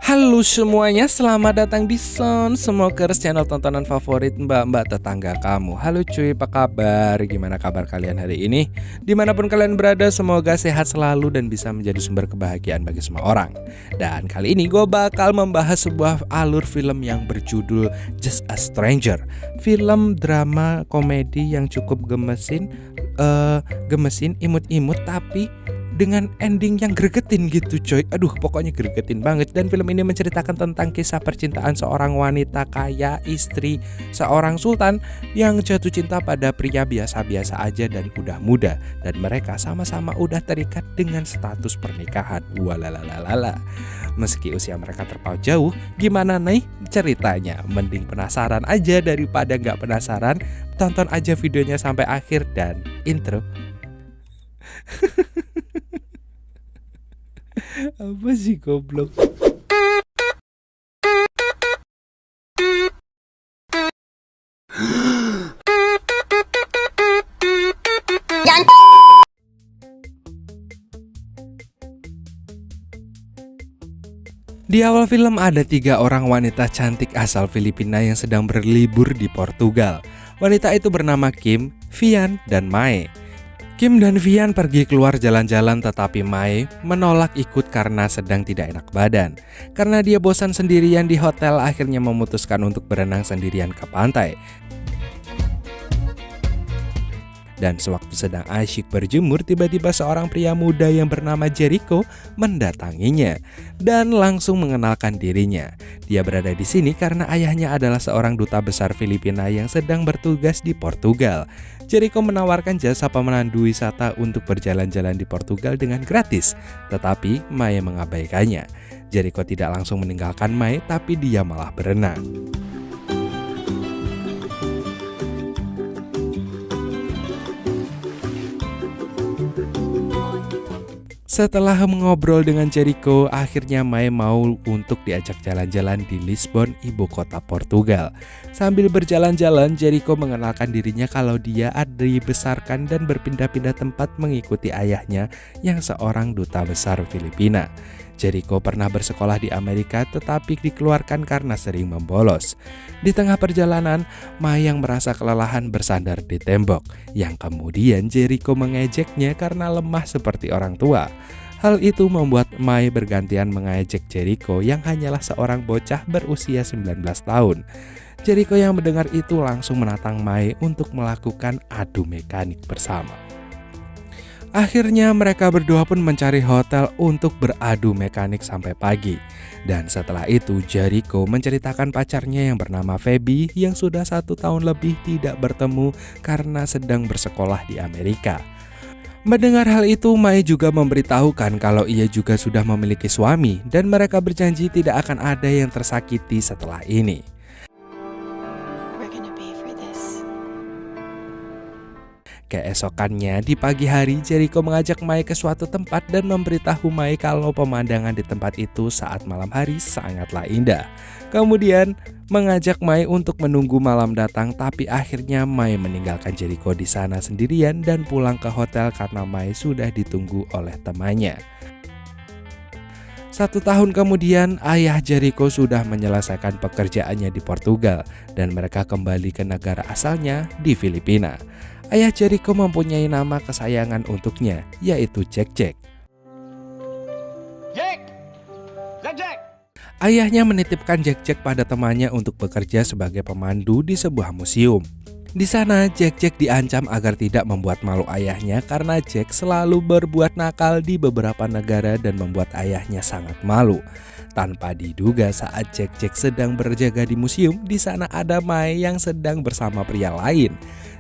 Halo semuanya, selamat datang di Smokers, channel tontonan favorit mbak-mbak tetangga kamu. Halo cuy, apa kabar? Gimana kabar kalian hari ini? Dimanapun kalian berada, semoga sehat selalu dan bisa menjadi sumber kebahagiaan bagi semua orang. Dan kali ini gue bakal membahas sebuah alur film yang berjudul Just a Stranger. Film drama komedi yang cukup gemesin, imut-imut tapi dengan ending yang gregetin gitu coy. Aduh, pokoknya gregetin banget. Dan film ini menceritakan tentang kisah percintaan seorang wanita kaya, istri seorang sultan yang jatuh cinta pada pria biasa-biasa aja dan udah muda. Dan mereka sama-sama udah terikat dengan status pernikahan. Walalalala. Meski usia mereka terpaut jauh, gimana nih ceritanya? Mending penasaran aja daripada nggak penasaran. Tonton aja videonya sampai akhir dan intro. Apa sih goblok? Di awal film ada 3 orang wanita cantik asal Filipina yang sedang berlibur di Portugal. Wanita itu bernama Kim, Vian, dan Mae. Kim dan Vian pergi keluar jalan-jalan tetapi Mae menolak ikut karena sedang tidak enak badan. Karena dia bosan sendirian di hotel, akhirnya memutuskan untuk berenang sendirian ke pantai. Dan sewaktu sedang asyik berjemur, tiba-tiba seorang pria muda yang bernama Jericho mendatanginya dan langsung mengenalkan dirinya. Dia berada di sini karena ayahnya adalah seorang duta besar Filipina yang sedang bertugas di Portugal. Jericho menawarkan jasa pemandu wisata untuk berjalan-jalan di Portugal dengan gratis, tetapi Mae mengabaikannya. Jericho tidak langsung meninggalkan Mae, tapi dia malah berenang. Setelah mengobrol dengan Jericho, akhirnya Mae mau untuk diajak jalan-jalan di Lisbon, ibu kota Portugal. Sambil berjalan-jalan, Jericho mengenalkan dirinya kalau dia dibesarkan dan berpindah-pindah tempat mengikuti ayahnya yang seorang duta besar Filipina. Jericho pernah bersekolah di Amerika tetapi dikeluarkan karena sering membolos. Di tengah perjalanan, Mae yang merasa kelelahan bersandar di tembok, yang kemudian Jericho mengejeknya karena lemah seperti orang tua. Hal itu membuat Mae bergantian mengejek Jericho yang hanyalah seorang bocah berusia 19 tahun. Jericho yang mendengar itu langsung menantang Mae untuk melakukan adu mekanik bersama. Akhirnya mereka berdua pun mencari hotel untuk beradu mekanik sampai pagi. Dan setelah itu Jericho menceritakan pacarnya yang bernama Feby yang sudah 1 tahun lebih tidak bertemu karena sedang bersekolah di Amerika. Mendengar hal itu, Mae juga memberitahukan kalau ia juga sudah memiliki suami dan mereka berjanji tidak akan ada yang tersakiti setelah ini. Keesokannya di pagi hari, Jericho mengajak Mae ke suatu tempat dan memberitahu Mae kalau pemandangan di tempat itu saat malam hari sangatlah indah. Kemudian mengajak Mae untuk menunggu malam datang, tapi akhirnya Mae meninggalkan Jericho di sana sendirian dan pulang ke hotel karena Mae sudah ditunggu oleh temannya. 1 tahun kemudian, ayah Jericho sudah menyelesaikan pekerjaannya di Portugal dan mereka kembali ke negara asalnya di Filipina. Ayah Jericho mempunyai nama kesayangan untuknya, yaitu Jack Jack. Ayahnya menitipkan Jack Jack pada temannya untuk bekerja sebagai pemandu di sebuah museum. Di sana, Jack Jack diancam agar tidak membuat malu ayahnya karena Jack selalu berbuat nakal di beberapa negara dan membuat ayahnya sangat malu. Tanpa diduga saat Jack Jack sedang berjaga di museum, di sana ada Mae yang sedang bersama pria lain.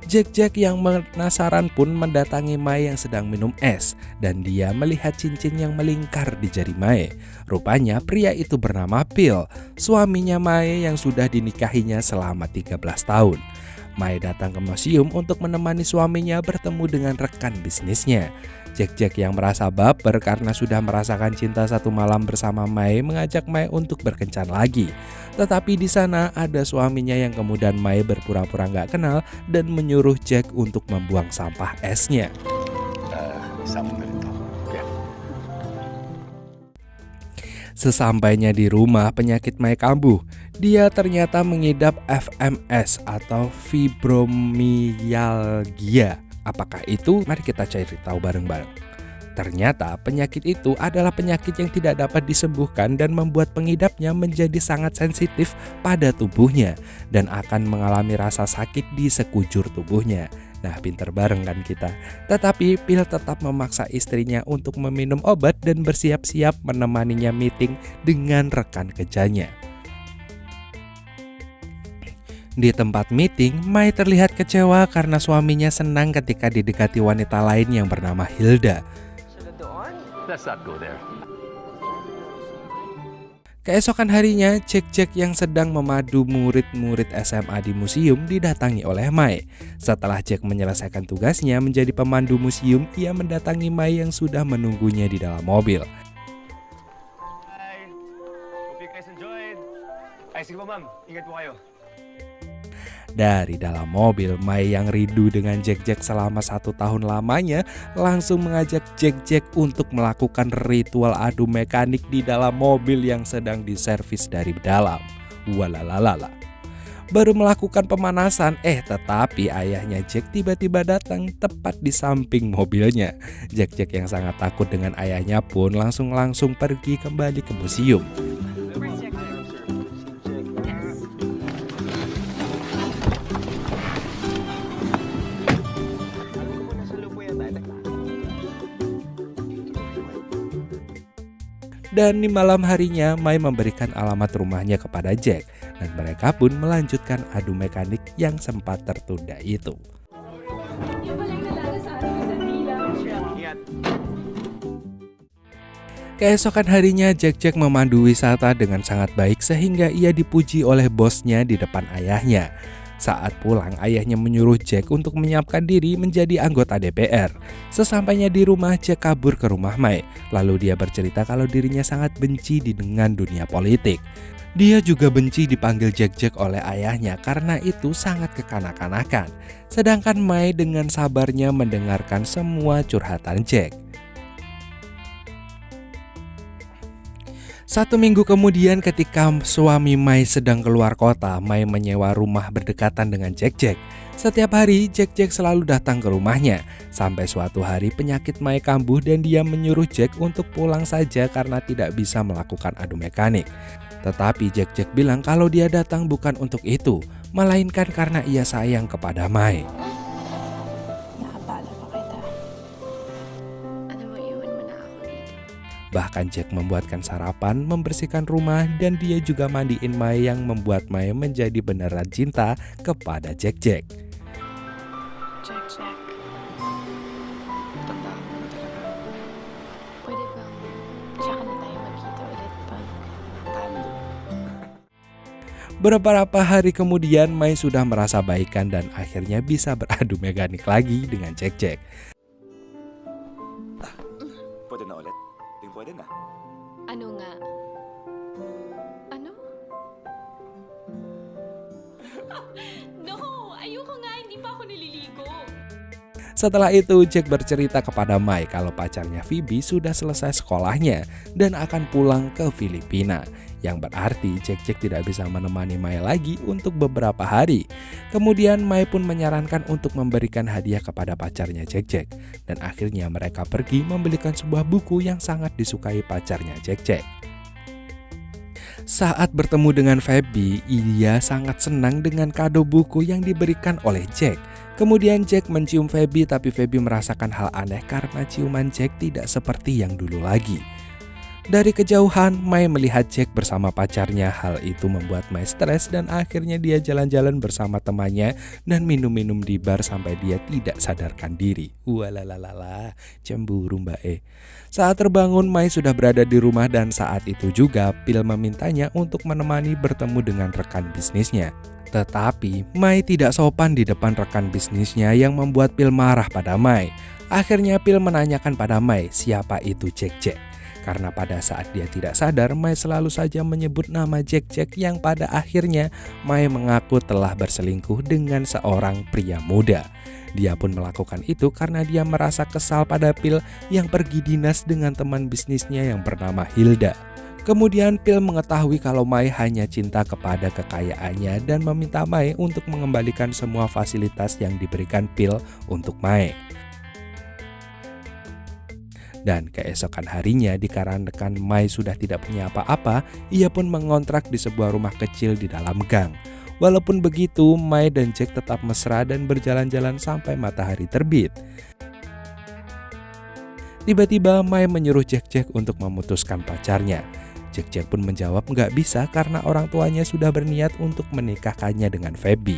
Jack Jack yang penasaran pun mendatangi Mae yang sedang minum es dan dia melihat cincin yang melingkar di jari Mae. Rupanya pria itu bernama Phil, suaminya Mae yang sudah dinikahinya selama 13 tahun. Mae datang ke museum untuk menemani suaminya bertemu dengan rekan bisnisnya. Jack Jack yang merasa baper karena sudah merasakan cinta 1 malam bersama Mae mengajak Mae untuk berkencan lagi. Tetapi di sana ada suaminya yang kemudian Mae berpura-pura nggak kenal dan menyuruh Jack untuk membuang sampah esnya. Sesampainya di rumah, penyakit Mai kambuh. Dia ternyata mengidap FMS atau fibromyalgia. Apakah itu? Mari kita cari tahu bareng-bareng. Ternyata penyakit itu adalah penyakit yang tidak dapat disembuhkan dan membuat pengidapnya menjadi sangat sensitif pada tubuhnya dan akan mengalami rasa sakit di sekujur tubuhnya. Nah, pinter bareng kan kita. Tetapi Phil tetap memaksa istrinya untuk meminum obat dan bersiap-siap menemaninya meeting dengan rekan kerjanya. Di tempat meeting, Mai terlihat kecewa karena suaminya senang ketika didekati wanita lain yang bernama Hilda. Let's not go there. Keesokan harinya, Jack yang sedang memadu murid-murid SMA di museum didatangi oleh Mai. Setelah Jack menyelesaikan tugasnya menjadi pemandu museum, ia mendatangi Mai yang sudah menunggunya di dalam mobil. Bye. Hope you guys enjoyed. Ay, sige po ma'am. Ingat po kayo. Dari dalam mobil, Mai yang rindu dengan Jack selama 1 tahun lamanya langsung mengajak Jack untuk melakukan ritual adu mekanik di dalam mobil yang sedang diservis dari dalam. Walalalala. Baru melakukan pemanasan, tetapi ayahnya Jack tiba-tiba datang tepat di samping mobilnya. Jack yang sangat takut dengan ayahnya pun langsung pergi kembali ke museum. Dan di malam harinya, Mai memberikan alamat rumahnya kepada Jack dan mereka pun melanjutkan adu mekanik yang sempat tertunda itu. Keesokan harinya, Jack memandu wisata dengan sangat baik sehingga ia dipuji oleh bosnya di depan ayahnya. Saat pulang, ayahnya menyuruh Jack untuk menyiapkan diri menjadi anggota DPR. Sesampainya di rumah, Jack kabur ke rumah Mai. Lalu dia bercerita kalau dirinya sangat benci dengan dunia politik. Dia juga benci dipanggil Jack oleh ayahnya karena itu sangat kekanak-kanakan. Sedangkan Mai dengan sabarnya mendengarkan semua curhatan Jack. 1 minggu kemudian ketika suami Mai sedang keluar kota, Mai menyewa rumah berdekatan dengan Jack. Setiap hari Jack selalu datang ke rumahnya. Sampai suatu hari penyakit Mai kambuh dan dia menyuruh Jack untuk pulang saja karena tidak bisa melakukan adu mekanik. Tetapi Jack bilang kalau dia datang bukan untuk itu, melainkan karena ia sayang kepada Mai. Bahkan Jack membuatkan sarapan, membersihkan rumah, dan dia juga mandiin Mai yang membuat Mai menjadi beneran cinta kepada Jack. Jack. Tanda mo na talaga. Pwede bang tsaka na tayo magkita ulit pag talo? Beberapa hari kemudian, Mai sudah merasa baikan dan akhirnya bisa beradu mekanik lagi dengan Jack. Pwede na ulit? Pwede na. Ano nga? Ano? No! Ayoko nga! Hindi pa ako nililigo! Setelah itu, Jack bercerita kepada Mai kalau pacarnya Phoebe sudah selesai sekolahnya dan akan pulang ke Filipina. Yang berarti Jack tidak bisa menemani Mai lagi untuk beberapa hari. Kemudian Mai pun menyarankan untuk memberikan hadiah kepada pacarnya Jack. Dan akhirnya mereka pergi membelikan sebuah buku yang sangat disukai pacarnya Jack. Saat bertemu dengan Phoebe, ia sangat senang dengan kado buku yang diberikan oleh Jack. Kemudian Jack mencium Phoebe, tapi Phoebe merasakan hal aneh karena ciuman Jack tidak seperti yang dulu lagi. Dari kejauhan, Mai melihat Jack bersama pacarnya. Hal itu membuat Mai stres dan akhirnya dia jalan-jalan bersama temannya dan minum-minum di bar sampai dia tidak sadarkan diri. Walalalala, cemburu mbak. Saat terbangun, Mai sudah berada di rumah dan saat itu juga Phil memintanya untuk menemani bertemu dengan rekan bisnisnya. Tetapi Mai tidak sopan di depan rekan bisnisnya yang membuat Phil marah pada Mai. Akhirnya Phil menanyakan pada Mai siapa itu Jack. Karena pada saat dia tidak sadar, Mai selalu saja menyebut nama Jack yang pada akhirnya Mai mengaku telah berselingkuh dengan seorang pria muda. Dia pun melakukan itu karena dia merasa kesal pada Phil yang pergi dinas dengan teman bisnisnya yang bernama Hilda. Kemudian Phil mengetahui kalau Mai hanya cinta kepada kekayaannya dan meminta Mai untuk mengembalikan semua fasilitas yang diberikan Phil untuk Mai. Dan keesokan harinya, dikarenakan Mai sudah tidak punya apa-apa, ia pun mengontrak di sebuah rumah kecil di dalam gang. Walaupun begitu, Mai dan Jack tetap mesra dan berjalan-jalan sampai matahari terbit. Tiba-tiba Mai menyuruh Jack untuk memutuskan pacarnya. Jack pun menjawab nggak bisa karena orang tuanya sudah berniat untuk menikahkannya dengan Feby.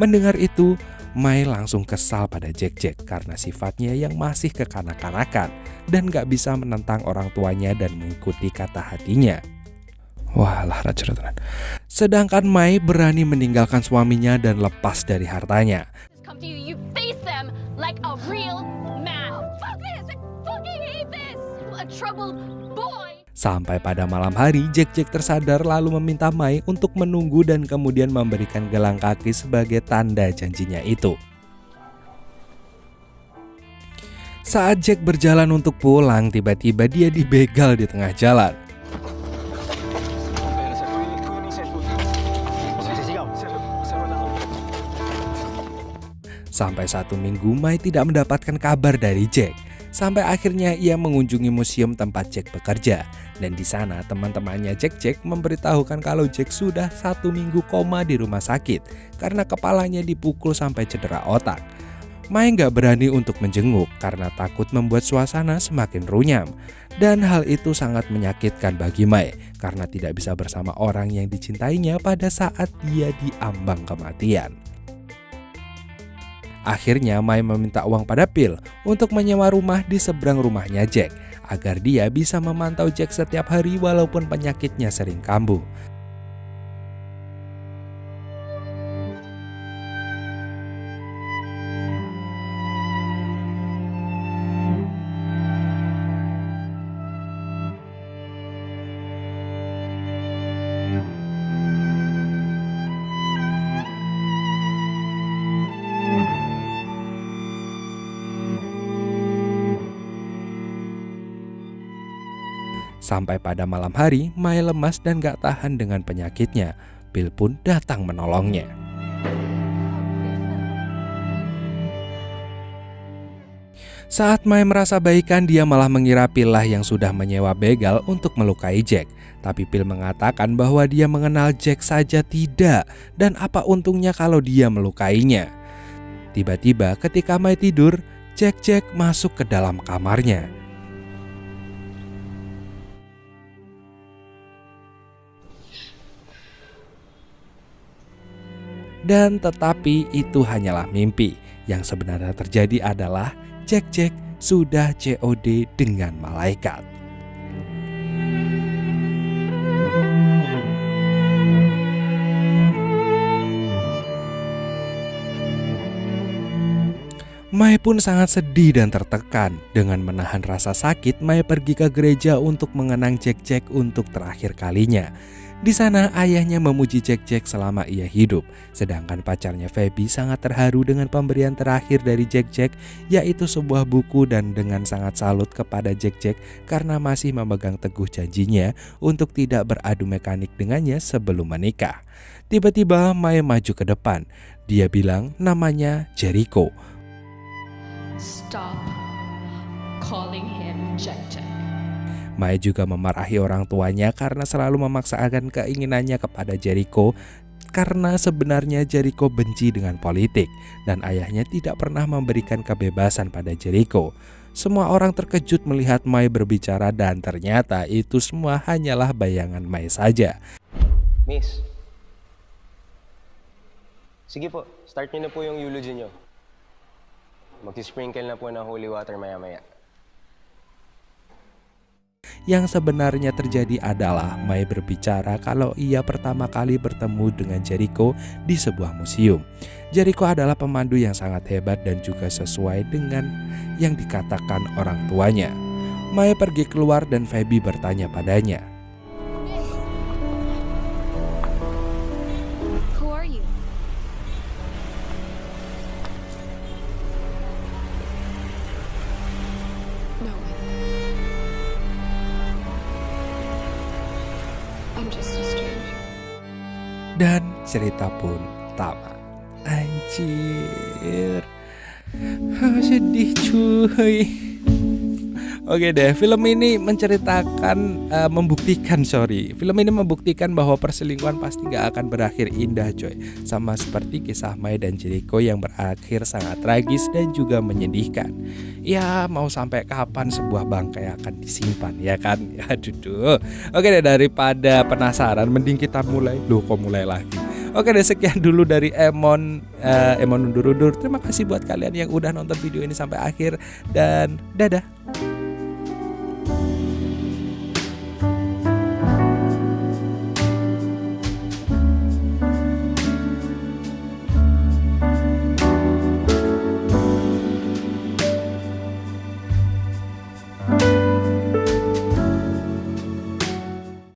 Mendengar itu, Mai langsung kesal pada Jack karena sifatnya yang masih kekanak-kanakan dan gak bisa menentang orang tuanya dan mengikuti kata hatinya. Walah, racuran. Sedangkan Mai berani meninggalkan suaminya dan lepas dari hartanya. Come to you, you face them like a real man. Fuck this! I fucking hate this! A troubled boy! Sampai pada malam hari, Jack tersadar lalu meminta Mai untuk menunggu dan kemudian memberikan gelang kaki sebagai tanda janjinya itu. Saat Jack berjalan untuk pulang, tiba-tiba dia dibegal di tengah jalan. Sampai 1 minggu, Mai tidak mendapatkan kabar dari Jack. Sampai akhirnya ia mengunjungi museum tempat Jack bekerja. Dan di sana teman-temannya Jack memberitahukan kalau Jack sudah 1 minggu koma di rumah sakit karena kepalanya dipukul sampai cedera otak. Mai gak berani untuk menjenguk karena takut membuat suasana semakin runyam. Dan hal itu sangat menyakitkan bagi Mai karena tidak bisa bersama orang yang dicintainya pada saat dia diambang kematian. Akhirnya Mai meminta uang pada Phil untuk menyewa rumah di seberang rumahnya Jack agar dia bisa memantau Jack setiap hari walaupun penyakitnya sering kambuh. Sampai pada malam hari, Mai lemas dan gak tahan dengan penyakitnya. Phil pun datang menolongnya. Saat Mai merasa baikan, dia malah mengira Phil lah yang sudah menyewa begal untuk melukai Jack. Tapi Phil mengatakan bahwa dia mengenal Jack saja tidak, dan apa untungnya kalau dia melukainya. Tiba-tiba ketika Mai tidur, Jack masuk ke dalam kamarnya. Dan tetapi itu hanyalah mimpi. Yang sebenarnya terjadi adalah Jack sudah COD dengan malaikat. Mai pun sangat sedih dan tertekan. Dengan menahan rasa sakit, Mai pergi ke gereja untuk mengenang Jack untuk terakhir kalinya. Di sana ayahnya memuji Jack selama ia hidup, sedangkan pacarnya Feby sangat terharu dengan pemberian terakhir dari Jack, yaitu sebuah buku, dan dengan sangat salut kepada Jack karena masih memegang teguh janjinya untuk tidak beradu mekanik dengannya sebelum menikah. Tiba-tiba Mai maju ke depan. Dia bilang namanya Jericho. Stop calling him Jack. Mai juga memarahi orang tuanya karena selalu memaksakan keinginannya kepada Jericho karena sebenarnya Jericho benci dengan politik dan ayahnya tidak pernah memberikan kebebasan pada Jericho. Semua orang terkejut melihat Mai berbicara dan ternyata itu semua hanyalah bayangan Mai saja. Miss, sige po, start niyo na po yung eulogy niyo. Mag-sprinkle na po ng holy water maya-maya. Yang sebenarnya terjadi adalah Mai berbicara kalau ia pertama kali bertemu dengan Jericho di sebuah museum. Jericho adalah pemandu yang sangat hebat dan juga sesuai dengan yang dikatakan orang tuanya. Mai pergi keluar dan Feby bertanya padanya. Who are you? No. I'm just a stranger. Dan cerita pun tamat. Anjir. Sedih cuy. Oke deh, film ini membuktikan bahwa perselingkuhan pasti gak akan berakhir indah coy. Sama seperti kisah Mai dan Jericho yang berakhir sangat tragis dan juga menyedihkan. Ya mau sampai kapan sebuah bangkai akan disimpan ya kan? Aduh. Oke deh, daripada penasaran mending kita mulai. Loh kok mulai lagi? Oke deh, sekian dulu dari Emon undur-undur. Terima kasih buat kalian yang udah nonton video ini sampai akhir dan dadah.